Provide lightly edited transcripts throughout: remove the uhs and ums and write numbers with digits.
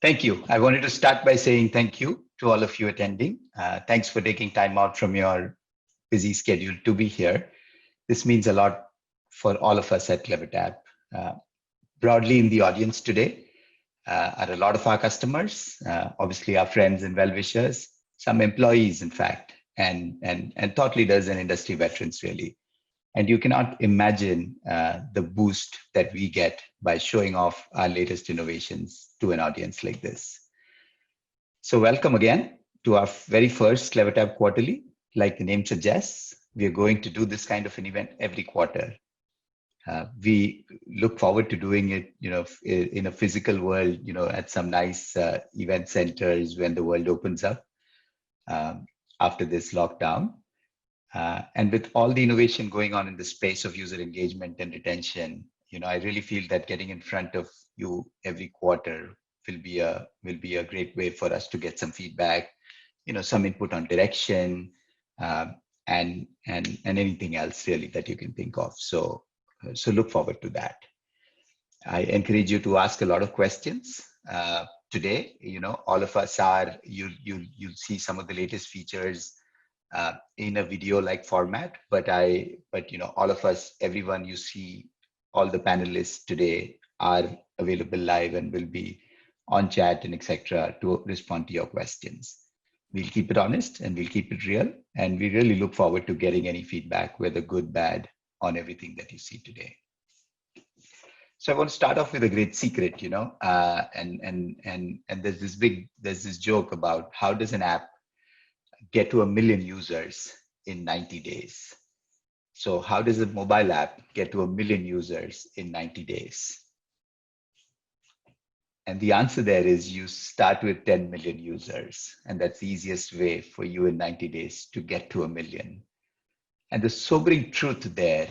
Thank you. I wanted to start by saying thank you to all of you attending. Thanks for taking time out from your busy schedule to be here. This means a lot for all of us at CleverTap. Uh, Broadly in the audience today are a lot of our customers, obviously our friends and well-wishers, some employees, in fact, and thought leaders and industry veterans, really. And you cannot imagine the boost that we get by showing off our latest innovations to an audience like this. So welcome again to our very first CleverTap quarterly. Like the name suggests, we are going to do this kind of an event every quarter. We look forward to doing it, in a physical world, at some nice event centers when the world opens up um, after this lockdown. And with all the innovation going on in the space of user engagement and retention, I really feel that getting in front of you every quarter will be a great way for us to get some feedback, some input on direction, and anything else really that you can think of. So look forward to that. I encourage you to ask a lot of questions. Today, all of us are, you'll see some of the latest features in a video like format, but all of us, everyone you see, all the panelists today are available live and will be on chat and etc. to respond to your questions. We'll keep it honest and we'll keep it real. And we really look forward to getting any feedback, whether good, bad, on everything that you see today. So I want to start off with a great secret, and there's this joke about how does an app get to 1 million users in 90 days? So how does a mobile app get to 1 million users in 90 days? And the answer there is you start with 10 million users, and that's the easiest way for you in 90 days to get to 1 million. And the sobering truth there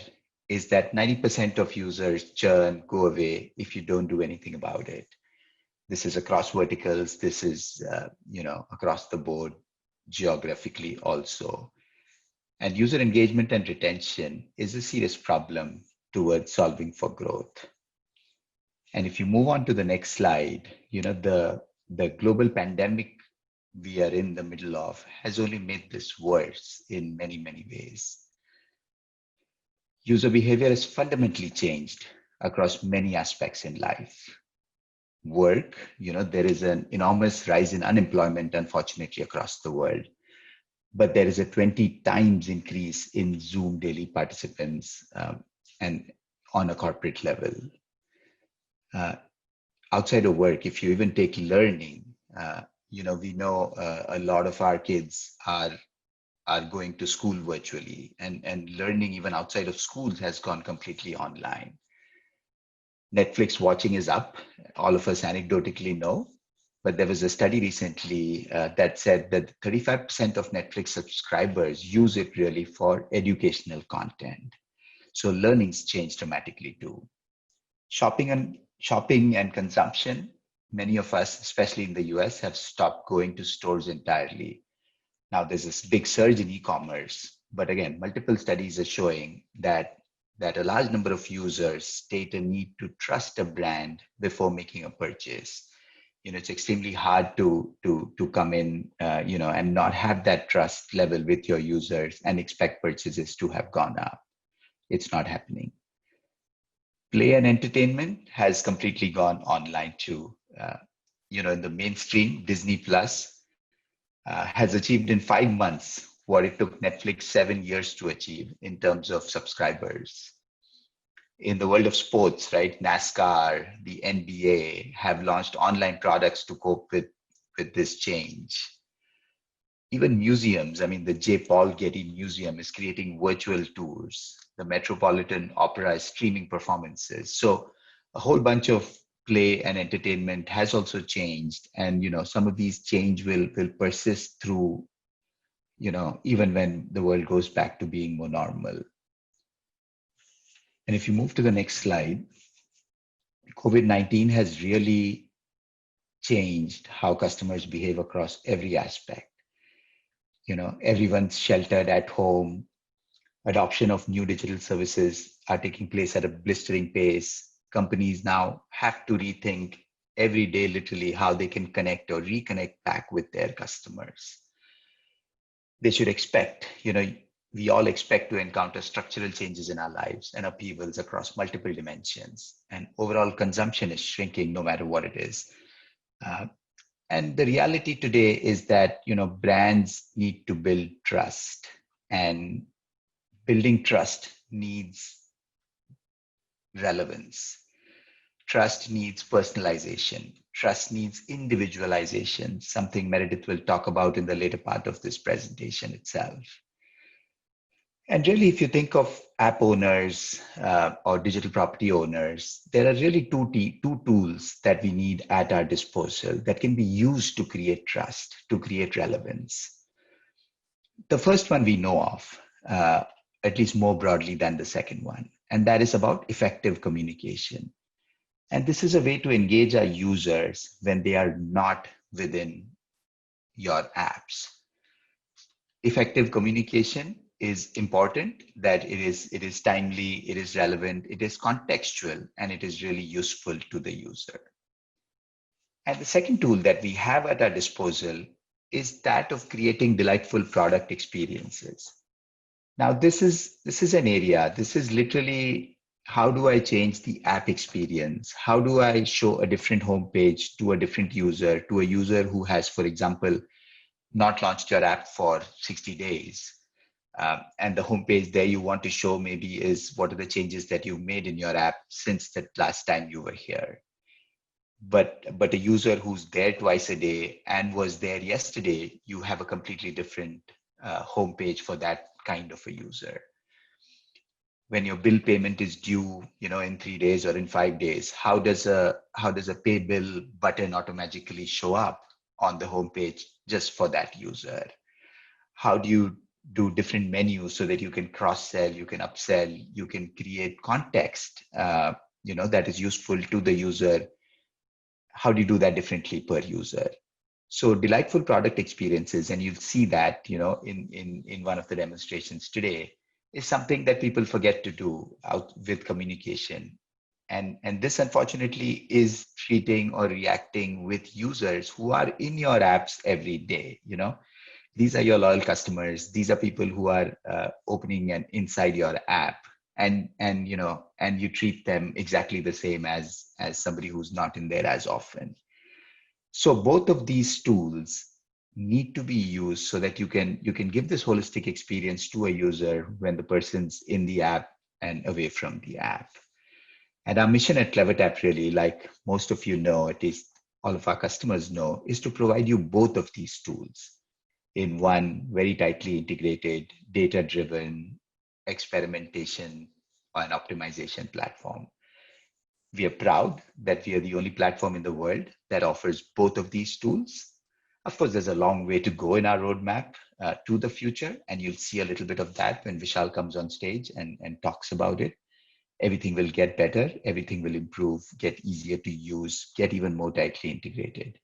is that 90% of users churn, go away if you don't do anything about it. This is across verticals. This is, across the board, geographically also. And user engagement and retention is a serious problem towards solving for growth. And if you move on to the next slide, the global pandemic we are in the middle of has only made this worse in many, many ways. User behavior has fundamentally changed across many aspects in life. Work, there is an enormous rise in unemployment, unfortunately, across the world. But there is a 20 times increase in Zoom daily participants and on a corporate level. Outside of work, if you even take learning, we know a lot of our kids are going to school virtually, and learning even outside of schools has gone completely online. Netflix watching is up. All of us anecdotally know, but there was a study recently that said that 35% of Netflix subscribers use it really for educational content. So learning's changed dramatically too. Shopping and consumption, many of us, especially in the US, have stopped going to stores entirely. Now there's this big surge in e-commerce, but again, multiple studies are showing that a large number of users state a need to trust a brand before making a purchase. It's extremely hard to come in, and not have that trust level with your users and expect purchases to have gone up. It's not happening. Play and entertainment has completely gone online too. In the mainstream, Disney Plus has achieved in 5 months what it took Netflix 7 years to achieve in terms of subscribers. In the world of sports, right, NASCAR, the NBA have launched online products to cope with this change. Even museums, the J. Paul Getty Museum is creating virtual tours. The Metropolitan Opera is streaming performances. So a whole bunch of play and entertainment has also changed. And, some of these change will persist through, even when the world goes back to being more normal. And if you move to the next slide, COVID-19 has really changed how customers behave across every aspect. Everyone's sheltered at home. Adoption of new digital services are taking place at a blistering pace. Companies now have to rethink every day, literally, how they can connect or reconnect back with their customers. They should expect, we all expect to encounter structural changes in our lives and upheavals across multiple dimensions. And overall consumption is shrinking no matter what it is. Uh, and the reality today is that, brands need to build trust, and building trust needs relevance. Trust needs personalization. Trust needs individualization, something Meredith will talk about in the later part of this presentation itself. And really, if you think of app owners or digital property owners, there are really two tools that we need at our disposal that can be used to create trust, to create relevance. The first one we know of, at least more broadly than the second one, and that is about effective communication. And this is a way to engage our users when they are not within your apps. Effective communication is important, that it is timely, it is relevant, it is contextual, and it is really useful to the user. And the second tool that we have at our disposal is that of creating delightful product experiences. Now, this is an area, this is literally, how do I change the app experience? How do I show a different homepage to a different user, to a user who has, for example, not launched your app for 60 days? And the homepage there you want to show maybe is what are the changes that you've made in your app since the last time you were here. But a user who's there twice a day and was there yesterday, you have a completely different homepage for that kind of a user. When your bill payment is due, in 3 days or in 5 days, how does a pay bill button automatically show up on the homepage just for that user? How do you do different menus so that you can cross-sell, you can upsell, you can create context, that is useful to the user? How do you do that differently per user? So delightful product experiences, and you'll see that, in one of the demonstrations today, is something that people forget to do out with communication. And this unfortunately is treating or reacting with users who are in your apps every day. These are your loyal customers. These are people who are opening and inside your app, and you treat them exactly the same as somebody who's not in there as often. So both of these tools need to be used so that you can give this holistic experience to a user when the person's in the app and away from the app. And our mission at CleverTap, really, like most of you know, at least all of our customers know, is to provide you both of these tools in one very tightly integrated, data-driven experimentation and optimization platform. We are proud that we are the only platform in the world that offers both of these tools. Of course, there's a long way to go in our roadmap to the future, and you'll see a little bit of that when Vishal comes on stage and talks about it. Everything will get better, everything will improve, get easier to use, get even more tightly integrated.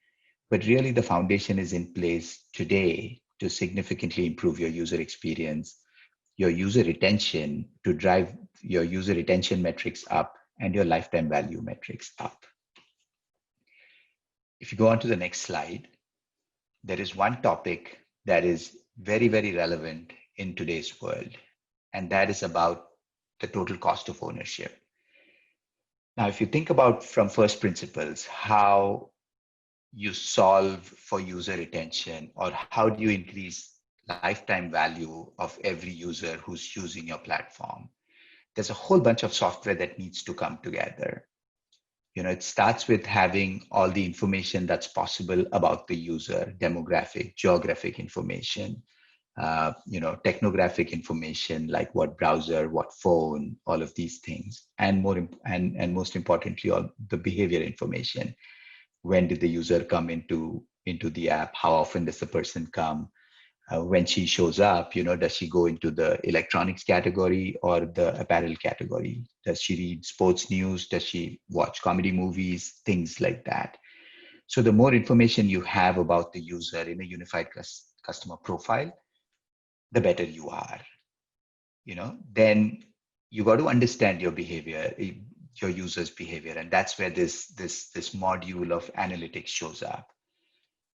But really, the foundation is in place today to significantly improve your user experience, your user retention, to drive your user retention metrics up, and your lifetime value metrics up. If you go on to the next slide, there is one topic that is very, very relevant in today's world, and that is about the total cost of ownership. Now, if you think about from first principles, how you solve for user retention, or how do you increase lifetime value of every user who's using your platform, there's a whole bunch of software that needs to come together. It starts with having all the information that's possible about the user: demographic, geographic information, technographic information like what browser, what phone, all of these things, and most importantly, all the behavior information. When did the user come into the app? How often does the person come? When she shows up, does she go into the electronics category or the apparel category? Does she read sports news? Does she watch comedy movies? Things like that. So the more information you have about the user in a unified customer profile, the better you are. Then you got to understand your behavior. your users' behavior. And that's where this module of analytics shows up.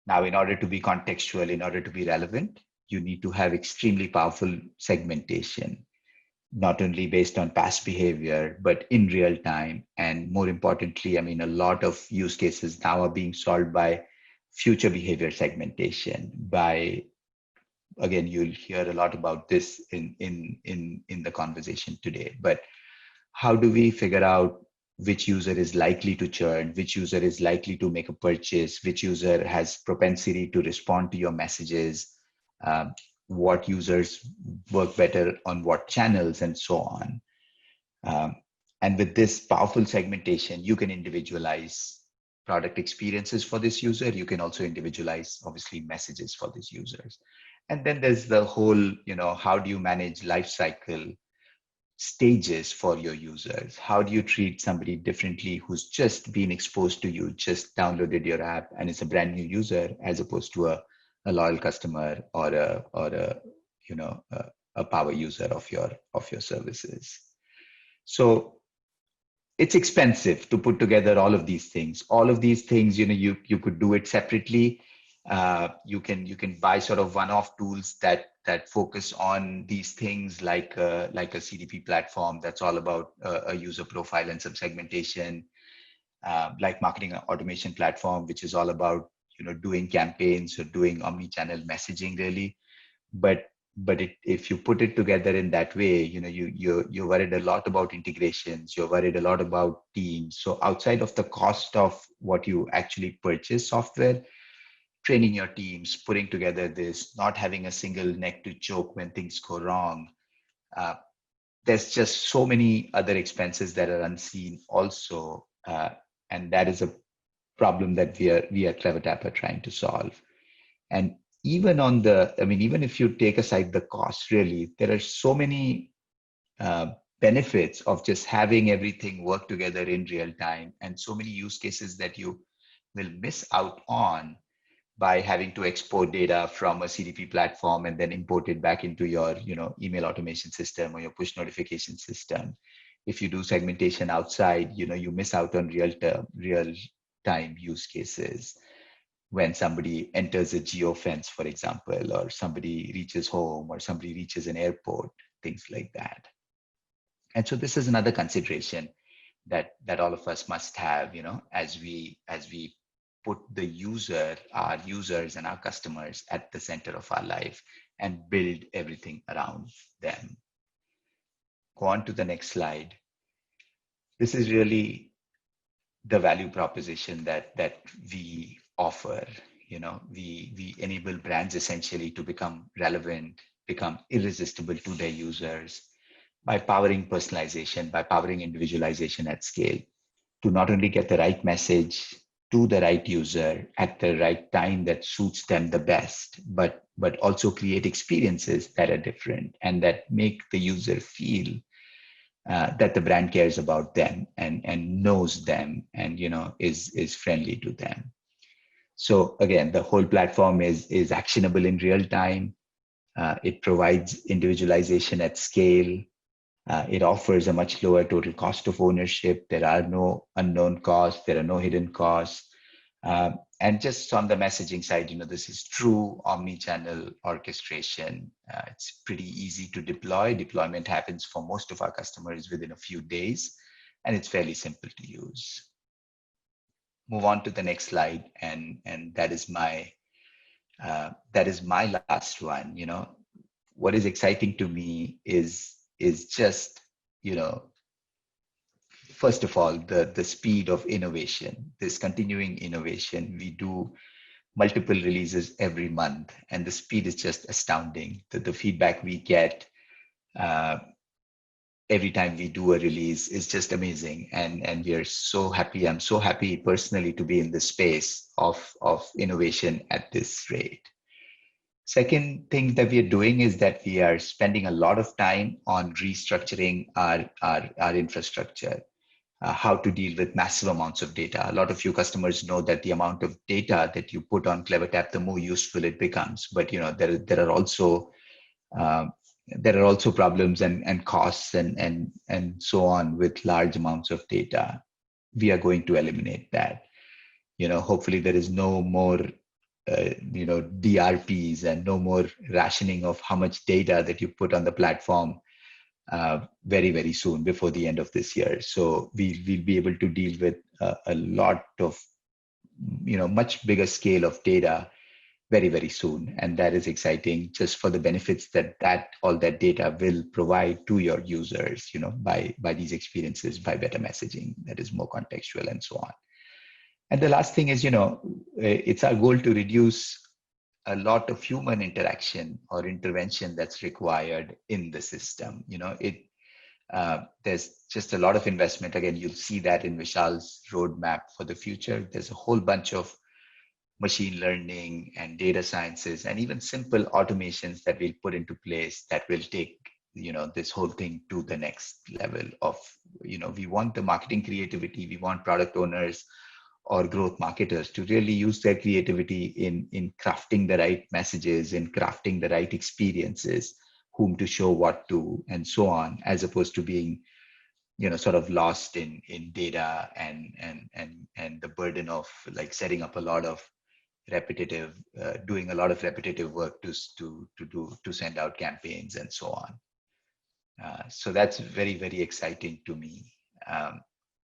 Now, in order to be contextual, in order to be relevant, you need to have extremely powerful segmentation, not only based on past behavior, but in real time. And more importantly, I mean, a lot of use cases now are being solved by future behavior segmentation. By, again, you'll hear a lot about this in the conversation today. But how do we figure out which user is likely to churn, which user is likely to make a purchase, which user has propensity to respond to your messages, um, what users work better on what channels, and so on. Um, and with this powerful segmentation, you can individualize product experiences for this user. You can also individualize, obviously, messages for these users. And then there's the whole, how do you manage life cycle stages for your users? How do you treat somebody differently who's just been exposed to you, just downloaded your app and is a brand new user, as opposed to a loyal customer or a power user of your services? So it's expensive to put together all of these things. All of these things, you could do it separately. You can buy sort of one-off tools that focus on these things, like a CDP platform that's all about a user profile and some segmentation, like marketing automation platform, which is all about doing campaigns or doing omni-channel messaging, really. But if you put it together in that way, you're worried a lot about integrations, you're worried a lot about teams. So outside of the cost of what you actually purchase software, training your teams, putting together this, not having a single neck to choke when things go wrong, there's just so many other expenses that are unseen also, and that is a problem that we at CleverTap are trying to solve. And even even if you take aside the cost, really, there are so many benefits of just having everything work together in real time, and so many use cases that you will miss out on by having to export data from a CDP platform and then import it back into your email automation system or your push notification system. If you do segmentation outside, you miss out on real time use cases. When somebody enters a geofence, for example, or somebody reaches home, or somebody reaches an airport, things like that. And so this is another consideration that all of us must have, as we put our users and our customers at the center of our life and build everything around them. Go on to the next slide. This is really the value proposition that we offer. We enable brands essentially to become relevant, become irresistible to their users by powering personalization, by powering individualization at scale, to not only get the right message to the right user at the right time that suits them the best, but also create experiences that are different and that make the user feel that the brand cares about them and knows them and is friendly to them. So again, the whole platform is actionable in real time. It provides individualization at scale. It offers a much lower total cost of ownership. There are no unknown costs. There are no hidden costs. And just on the messaging side, this is true omni-channel orchestration. It's pretty easy to deploy. Deployment happens for most of our customers within a few days, and it's fairly simple to use. Move on to the next slide, and that is my last one. What is exciting to me is just first of all, the speed of innovation, this continuing innovation. We do multiple releases every month, and the speed is just astounding. The feedback we get every time we do a release is just amazing, and we are so happy. I'm so happy personally to be in the space of innovation at this rate. Second thing that we are doing is that we are spending a lot of time on restructuring our infrastructure. How to deal with massive amounts of data. A lot of you customers know that the amount of data that you put on CleverTap, the more useful it becomes. But there are also there are also problems and costs and so on with large amounts of data. We are going to eliminate that. Hopefully there is no more DRPs and no more rationing of how much data that you put on the platform very, very soon before the end of this year. So we'll be able to deal with a lot of, much bigger scale of data very, very soon. And that is exciting just for the benefits that all that data will provide to your users, by these experiences, by better messaging that is more contextual and so on. And the last thing is, it's our goal to reduce a lot of human interaction or intervention that's required in the system. There's just a lot of investment. Again, you'll see that in Vishal's roadmap for the future. There's a whole bunch of machine learning and data sciences and even simple automations that we'll put into place that will take this whole thing to the next level of, we want the marketing creativity, we want product owners or growth marketers to really use their creativity in crafting the right messages, in crafting the right experiences, whom to show what to, and so on, as opposed to being, sort of lost in data and the burden of like setting up a lot of doing a lot of repetitive work to send out campaigns and so on. So that's very, very exciting to me.